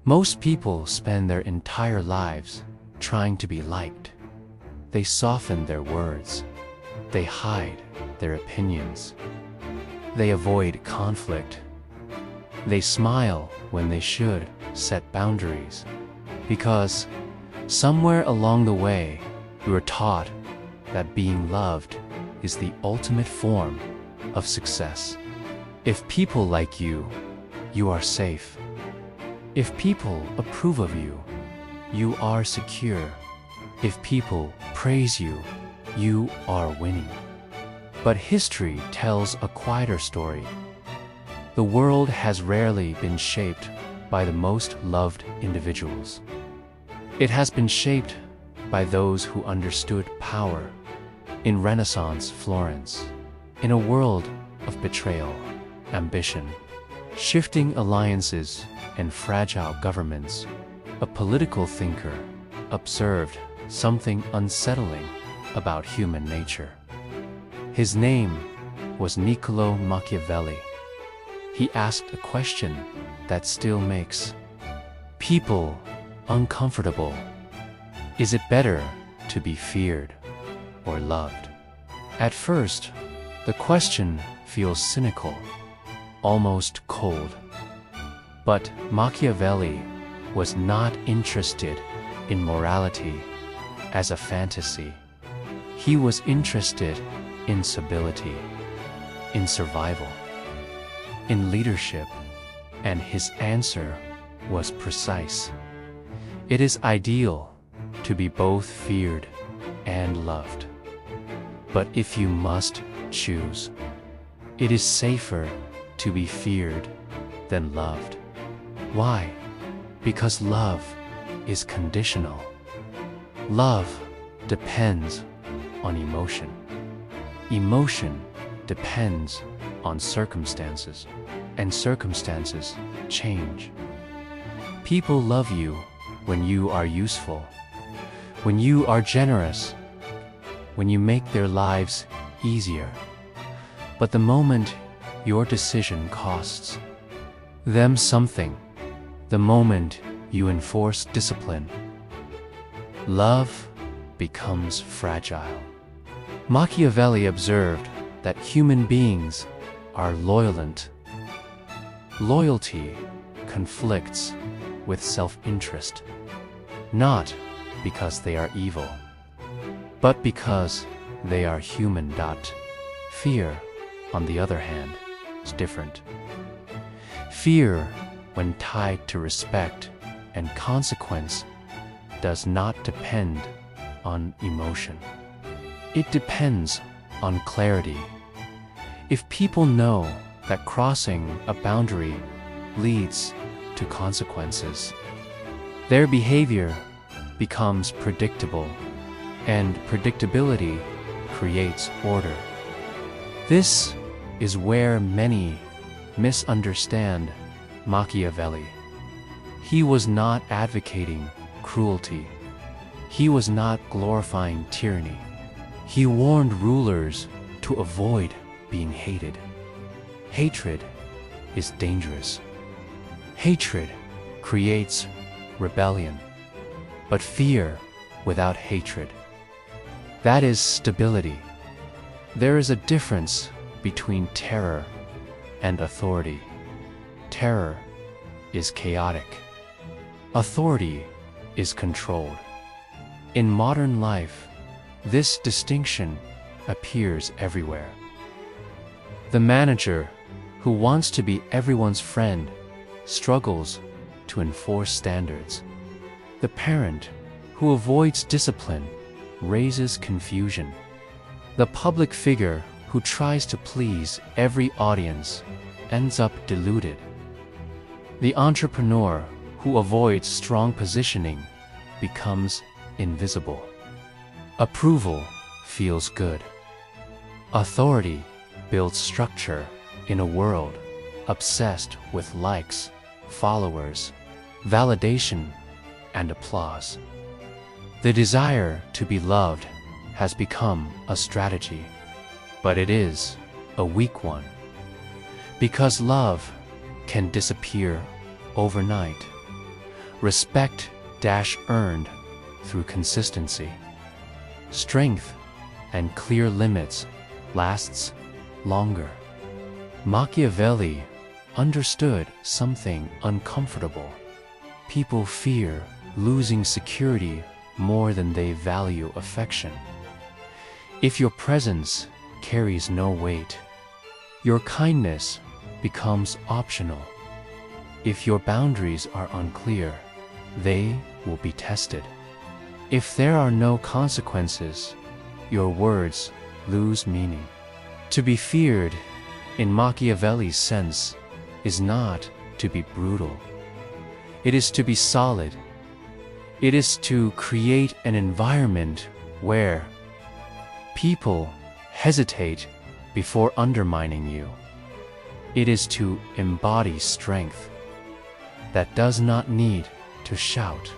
Most people spend their entire lives trying to be liked. They soften their words. They hide their opinions. They avoid conflict. They smile when they should set boundaries. Because somewhere along the way, we were taught that being loved is the ultimate form of success. If people like you, you are safe. If people approve of you, you are secure. If people praise you, you are winning. But history tells a quieter story. The world has rarely been shaped by the most loved individuals. It has been shaped by those who understood power. In Renaissance Florence, in a world of betrayal, ambition, shifting alliances, and fragile governments, a political thinker observed something unsettling about human nature. His name was Niccolo Machiavelli. He asked a question that still makes people uncomfortable. Is it better to be feared or loved? At first, the question feels cynical, almost cold. But Machiavelli was not interested in morality as a fantasy. He was interested in stability, in survival, in leadership, and his answer was precise. It is ideal to be both feared and loved. But if you must choose, it is safer to be feared than loved. Why? Because love is conditional. Love depends on emotion. Emotion depends on circumstances, and circumstances change. People love you when you are useful, when you are generous, when you make their lives easier. But the moment your decision costs them something, the moment you enforce discipline, love becomes fragile. Machiavelli observed that human beings are loyal. Loyalty conflicts with self-interest, not because they are evil, but because they are human. Fear, on the other hand, is different. Fear, when tied to respect and consequence, does not depend on emotion. It depends on clarity. If people know that crossing a boundary leads to consequences, their behavior becomes predictable, and predictability creates order. This is where many misunderstand Machiavelli. He was not advocating cruelty. He was not glorifying tyranny. He warned rulers to avoid being hated. Hatred is dangerous. Hatred creates rebellion. But fear without hatred, that is stability. There is a difference between terror and authority. Terror is chaotic. Authority is controlled. In modern life, this distinction appears everywhere. The manager who wants to be everyone's friend struggles to enforce standards. The parent who avoids discipline raises confusion. The public figure who tries to please every audience ends up deluded. The entrepreneur who avoids strong positioning becomes invisible. Approval feels good. Authority builds structure in a world obsessed with likes, followers, validation, and applause. The desire to be loved has become a strategy, but it is a weak one, because love can disappear overnight. Respect earned through consistency. Strength and clear limits lasts longer. Machiavelli understood something uncomfortable. People fear losing security more than they value affection. If your presence carries no weight, your kindness becomes optional. If your boundaries are unclear, they will be tested. If there are no consequences, your words lose meaning. To be feared, in Machiavelli's sense, is not to be brutal. It is to be solid. It is to create an environment where people hesitate before undermining you. It is to embody strength that does not need to shout.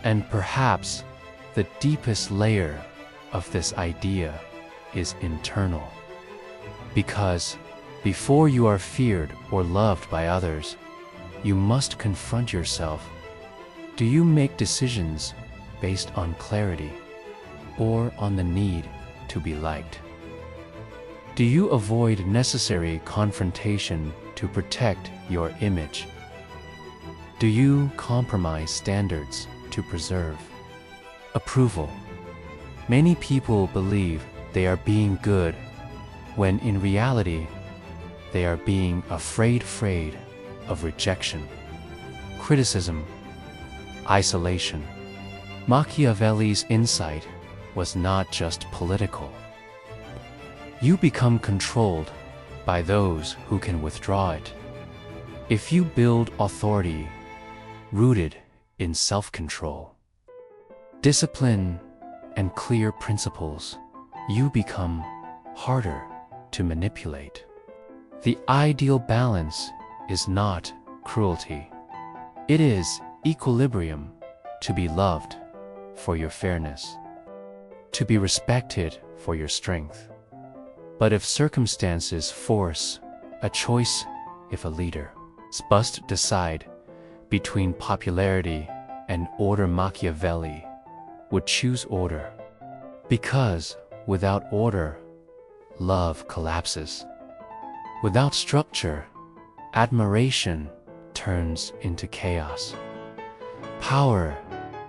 And perhaps the deepest layer of this idea is internal. Because before you are feared or loved by others, you must confront yourself. Do you make decisions based on clarity or on the need to be liked? Do you avoid necessary confrontation to protect your image? Do you compromise standards to preserve approval? Many people believe they are being good when in reality they are being afraid of rejection, criticism, isolation. Machiavelli's insight was not just political. You become controlled by those who can withdraw it. If you build authority rooted in self-control, discipline, and clear principles, you become harder to manipulate. The ideal balance is not cruelty. It is equilibrium, to be loved for your fairness, to be respected for your strength. But if circumstances force a choice, if a leader must decide between popularity and order, Machiavelli would choose order. Because without order, love collapses. Without structure, admiration turns into chaos. Power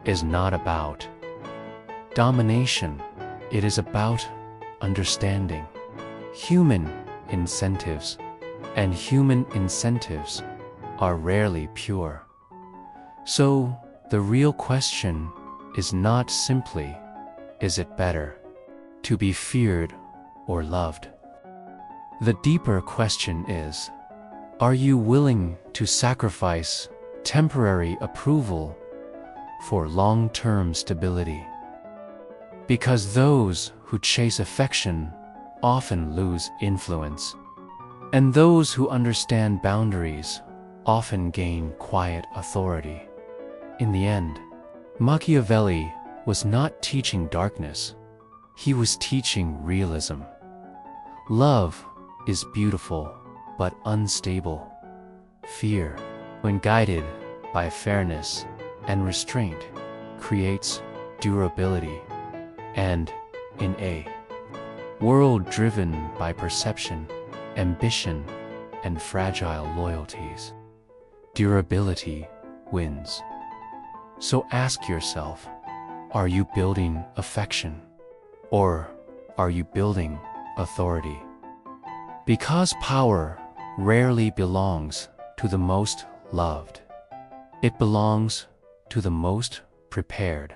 is not about domination, it is about understanding. Human incentives are rarely pure. So the real question is not simply, is it better to be feared or loved? The deeper question is, are you willing to sacrifice temporary approval for long-term stability? Because those who chase affection often lose influence, and those who understand boundaries often gain quiet authority. In the end, Machiavelli was not teaching darkness, he was teaching realism. Love is beautiful but unstable. Fear, when guided by fairness and restraint, creates durability. And in a world driven by perception, ambition, and fragile loyalties, durability wins. So ask yourself, are you building affection or are you building authority? Because power rarely belongs to the most loved. It belongs to the most prepared.